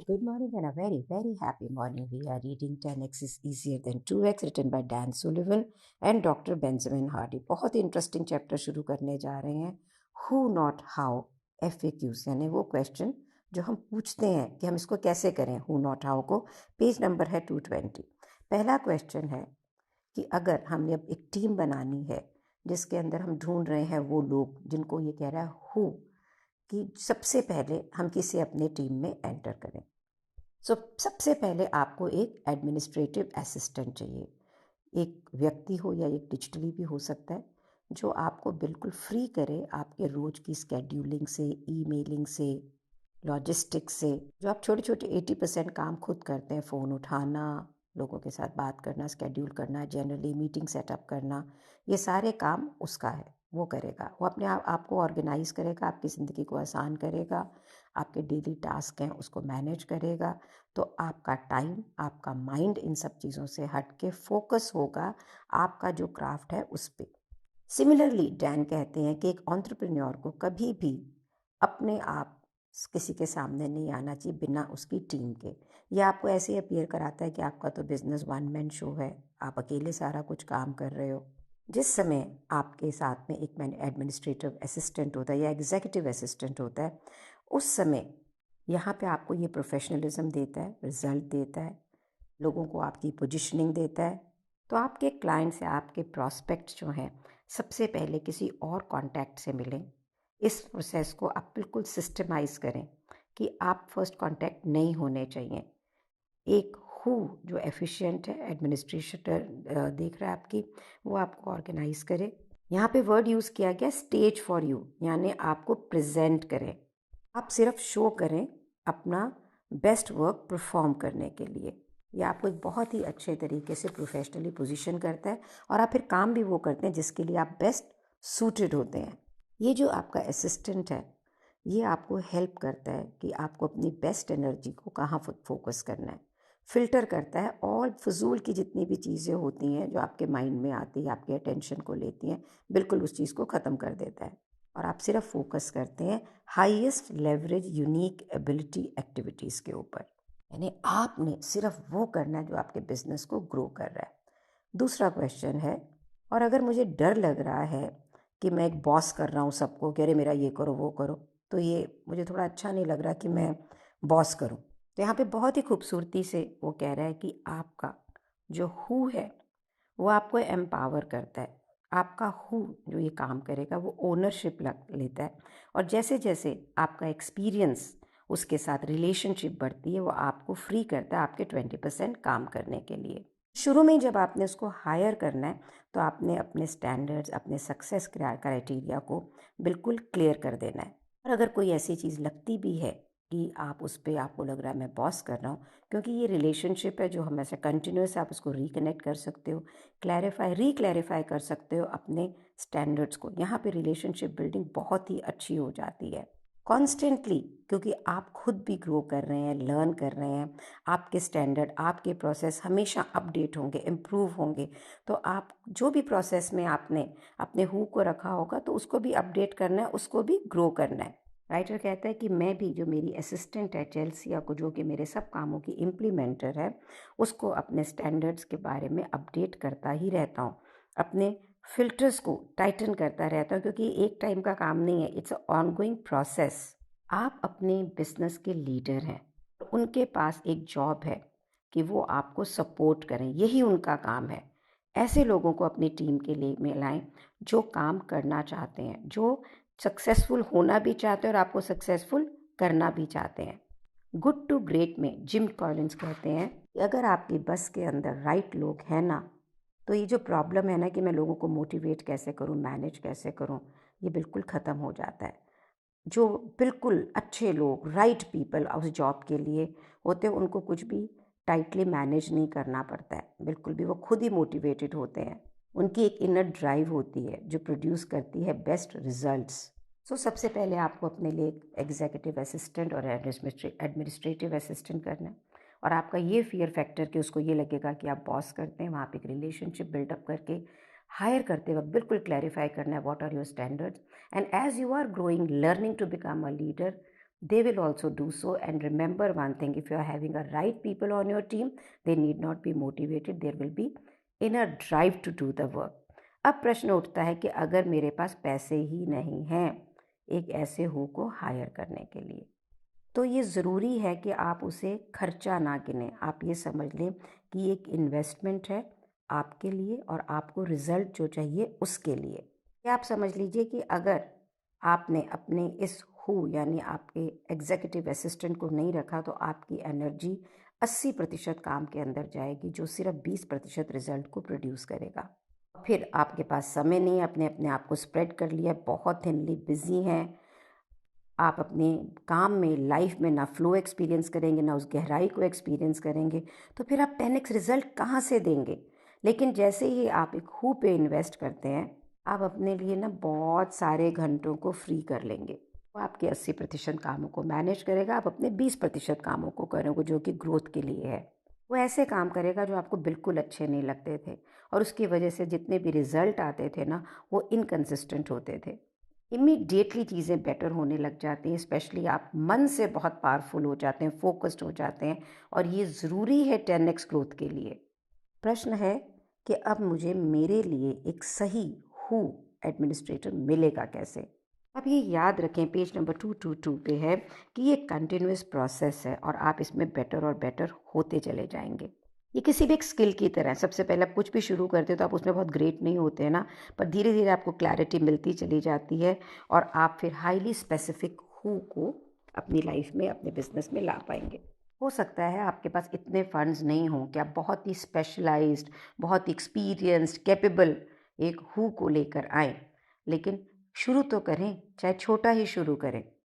Good morning and a very, very happy morning. We are reading 10x is easier than 2x written by Dan Sullivan and Dr. Benjamin Hardy. बहुत ही interesting chapter शुरू करने जा रहे हैं. Who not how FAQs यानी वो question जो हम पूछते हैं कि हम इसको कैसे करें. Who not how को पेज नंबर है 220. पहला क्वेश्चन है कि अगर हमने अब एक टीम बनानी है जिसके अंदर हम ढूंढ रहे हैं वो लोग जिनको ये कह रहा है हु कि सबसे पहले हम किसे अपने टीम में एंटर करें. सबसे पहले आपको एक एडमिनिस्ट्रेटिव असिस्टेंट चाहिए. एक व्यक्ति हो या एक डिजिटली भी हो सकता है जो आपको बिल्कुल फ्री करे आपके रोज की स्केड्यूलिंग से, ईमेलिंग से, लॉजिस्टिक्स से. जो आप छोटे छोटे 80% काम खुद करते हैं, फ़ोन उठाना, लोगों के साथ बात करना, स्केड्यूल करना, जनरली मीटिंग सेटअप करना, ये सारे काम उसका है. वो करेगा, वो अपने आप आपको ऑर्गेनाइज करेगा, आपकी ज़िंदगी को आसान करेगा, आपके डेली टास्क हैं उसको मैनेज करेगा. तो आपका टाइम, आपका माइंड इन सब चीज़ों से हट के फोकस होगा आपका जो क्राफ्ट है उस पर. सिमिलरली डैन कहते हैं कि एक एंटरप्रेन्योर को कभी भी अपने आप किसी के सामने नहीं आना चाहिए बिना उसकी टीम के. यह आपको ऐसे ही अपीयर कराता है कि आपका तो बिजनेस वन मैन शो है, आप अकेले सारा कुछ काम कर रहे हो. जिस समय आपके साथ में एक एडमिनिस्ट्रेटिव असिस्टेंट होता है या एग्जीक्यूटिव असिस्टेंट होता है, उस समय यहाँ पे आपको ये प्रोफेशनलिज्म देता है, रिजल्ट देता है, लोगों को आपकी पोजीशनिंग देता है. तो आपके क्लाइंट्स या आपके प्रॉस्पेक्ट्स जो हैं सबसे पहले किसी और कॉन्टैक्ट से मिलें. इस प्रोसेस को आप बिल्कुल सिस्टमाइज़ करें कि आप फर्स्ट कॉन्टैक्ट नहीं होने चाहिए. एक हु जो एफिशिएंट है, एडमिनिस्ट्रेटर देख रहा है आपकी, वो आपको ऑर्गेनाइज करे. यहाँ पे वर्ड यूज़ किया गया स्टेज फॉर यू, यानी आपको प्रेजेंट करें. आप सिर्फ शो करें अपना बेस्ट वर्क परफॉर्म करने के लिए. ये आपको एक बहुत ही अच्छे तरीके से प्रोफेशनली पोजीशन करता है और आप फिर काम भी वो करते हैं जिसके लिए आप बेस्ट सूटेड होते हैं. ये जो आपका असिस्टेंट है ये आपको हेल्प करता है कि आपको अपनी बेस्ट एनर्जी को कहाँ फोकस करना है. फ़िल्टर करता है और फजूल की जितनी भी चीज़ें होती हैं जो आपके माइंड में आती है, आपके अटेंशन को लेती हैं, बिल्कुल उस चीज़ को ख़त्म कर देता है. और आप सिर्फ फोकस करते हैं highest leverage unique ability activities के ऊपर. यानी आपने सिर्फ वो करना है जो आपके बिजनेस को ग्रो कर रहा है. दूसरा क्वेश्चन है, और अगर मुझे डर लग रहा है कि मैं एक बॉस कर रहा हूँ सबको कि अरे मेरा ये करो वो करो, तो ये मुझे थोड़ा अच्छा नहीं लग रहा कि मैं बॉस करूँ. तो यहाँ पे बहुत ही खूबसूरती से वो कह रहा है कि आपका जो हु है वो आपको एम्पावर करता है. आपका हु जो ये काम करेगा वो ओनरशिप लेता है, और जैसे जैसे आपका एक्सपीरियंस उसके साथ रिलेशनशिप बढ़ती है वो आपको फ्री करता है आपके 20% काम करने के लिए. शुरू में जब आपने उसको हायर करना है तो आपने अपने स्टैंडर्ड्स, अपने सक्सेस क्राइटेरिया को बिल्कुल क्लियर कर देना है. और अगर कोई ऐसी चीज़ लगती भी है कि आप उस पर आपको लग रहा है मैं बॉस कर रहा हूँ, क्योंकि ये रिलेशनशिप है जो हमेशा कंटिन्यूस, आप उसको रिकनेक्ट कर सकते हो, रिक्लैरिफाई कर सकते हो अपने स्टैंडर्ड्स को. यहाँ पे रिलेशनशिप बिल्डिंग बहुत ही अच्छी हो जाती है कॉन्स्टेंटली, क्योंकि आप खुद भी ग्रो कर रहे हैं, लर्न कर रहे हैं. आपके स्टैंडर्ड, आपके प्रोसेस हमेशा अपडेट होंगे, इम्प्रूव होंगे. तो आप जो भी प्रोसेस में आपने अपने हु को रखा होगा तो उसको भी अपडेट करना है, उसको भी ग्रो करना है. राइटर कहता है कि मैं भी, जो मेरी असिस्टेंट है चेल्सिया को, जो कि मेरे सब कामों की इम्प्लीमेंटर है, उसको अपने स्टैंडर्ड्स के बारे में अपडेट करता ही रहता हूँ. अपने फिल्टर्स को टाइटन करता रहता हूँ, क्योंकि एक टाइम का काम नहीं है, इट्स अ ऑनगोइंग प्रोसेस. आप अपने बिजनेस के लीडर हैं, उनके पास एक जॉब है कि वो आपको सपोर्ट करें, यही उनका काम है. ऐसे लोगों को अपनी टीम के लिए में लाएं जो काम करना चाहते हैं, जो सक्सेसफुल होना भी चाहते हैं और आपको सक्सेसफुल करना भी चाहते हैं. गुड टू ग्रेट में जिम कॉलिंस कहते हैं कि अगर आपकी बस के अंदर राइट लोग हैं ना, तो ये जो प्रॉब्लम है ना कि मैं लोगों को मोटिवेट कैसे करूं, मैनेज कैसे करूं, ये बिल्कुल ख़त्म हो जाता है. जो बिल्कुल अच्छे लोग, राइट पीपल उस जॉब के लिए होते हैं, उनको कुछ भी टाइटली मैनेज नहीं करना पड़ता है, बिल्कुल भी. वो खुद ही मोटिवेटेड होते हैं. उनकी एक इनर ड्राइव होती है जो प्रोड्यूस करती है बेस्ट रिजल्ट्स. सबसे पहले आपको अपने लिए एक एग्जीक्यूटिव असिस्टेंट और एडमिनिस्ट्रेटिव असिस्टेंट करना है. और आपका ये फियर फैक्टर कि उसको ये लगेगा कि आप बॉस करते हैं, वहाँ पे एक रिलेशनशिप बिल्डअप करके हायर करते वक्त बिल्कुल क्लैरिफाई करना है what are your standards. And as you are growing, learning to become a leader, they will also do so. And remember one thing, if you are having a right people on your team, they need not be motivated, there will be inner drive to do the work. अब प्रश्न उठता है कि अगर मेरे पास पैसे ही नहीं हैं एक ऐसे हु को हायर करने के लिए, तो ये ज़रूरी है कि आप उसे खर्चा ना गिनें। आप ये समझ लें कि एक इन्वेस्टमेंट है आपके लिए और आपको रिज़ल्ट जो चाहिए उसके लिए। या आप समझ लीजिए कि अगर आपने अपने इस हु यानी आपके एग्जीक्यूटिव असिस्टेंट को नहीं रखा तो आपकी एनर्जी 80% काम के अंदर जाएगी, जो सिर्फ 20% रिजल्ट को प्रोड्यूस करेगा। फिर आपके पास समय नहीं है, अपने अपने आप को स्प्रेड कर लिया, बहुत थिनली बिजी हैं आप अपने काम में, लाइफ में ना फ्लो एक्सपीरियंस करेंगे ना उस गहराई को एक्सपीरियंस करेंगे, तो फिर आप 10x रिजल्ट कहाँ से देंगे। लेकिन जैसे ही आप एक हु पे इन्वेस्ट करते हैं, आप अपने लिए ना बहुत सारे घंटों को फ्री कर लेंगे। वो आपके 80% कामों को मैनेज करेगा, आप अपने 20% कामों को करोगे जो कि ग्रोथ के लिए है। वो ऐसे काम करेगा जो आपको बिल्कुल अच्छे नहीं लगते थे और उसकी वजह से जितने भी रिजल्ट आते थे ना वो इनकन्सिस्टेंट होते थे। इमीडिएटली चीज़ें बेटर होने लग जाती हैं, स्पेशली आप मन से बहुत पावरफुल हो जाते हैं, फोकस्ड हो जाते हैं, और ये ज़रूरी है 10x ग्रोथ के लिए। प्रश्न है कि अब मुझे मेरे लिए एक सही हु एडमिनिस्ट्रेटर मिलेगा कैसे। अब ये याद रखें, पेज नंबर 222 पे है कि ये कंटिन्यूस प्रोसेस है और आप इसमें बेटर और बेटर होते चले जाएंगे। ये किसी भी एक स्किल की तरह है, सबसे पहले आप कुछ भी शुरू करते हो तो आप उसमें बहुत ग्रेट नहीं होते हैं ना, पर धीरे धीरे आपको क्लैरिटी मिलती चली जाती है और आप फिर हाईली स्पेसिफिक हु को अपनी लाइफ में, अपने बिजनेस में ला पाएंगे। हो सकता है आपके पास इतने फंड्स नहीं हों कि आप बहुत ही स्पेशलाइज्ड, बहुत ही एक्सपीरियंस्ड, कैपेबल एक हु को लेकर आएँ, लेकिन शुरू तो करें, चाहे छोटा ही शुरू करें।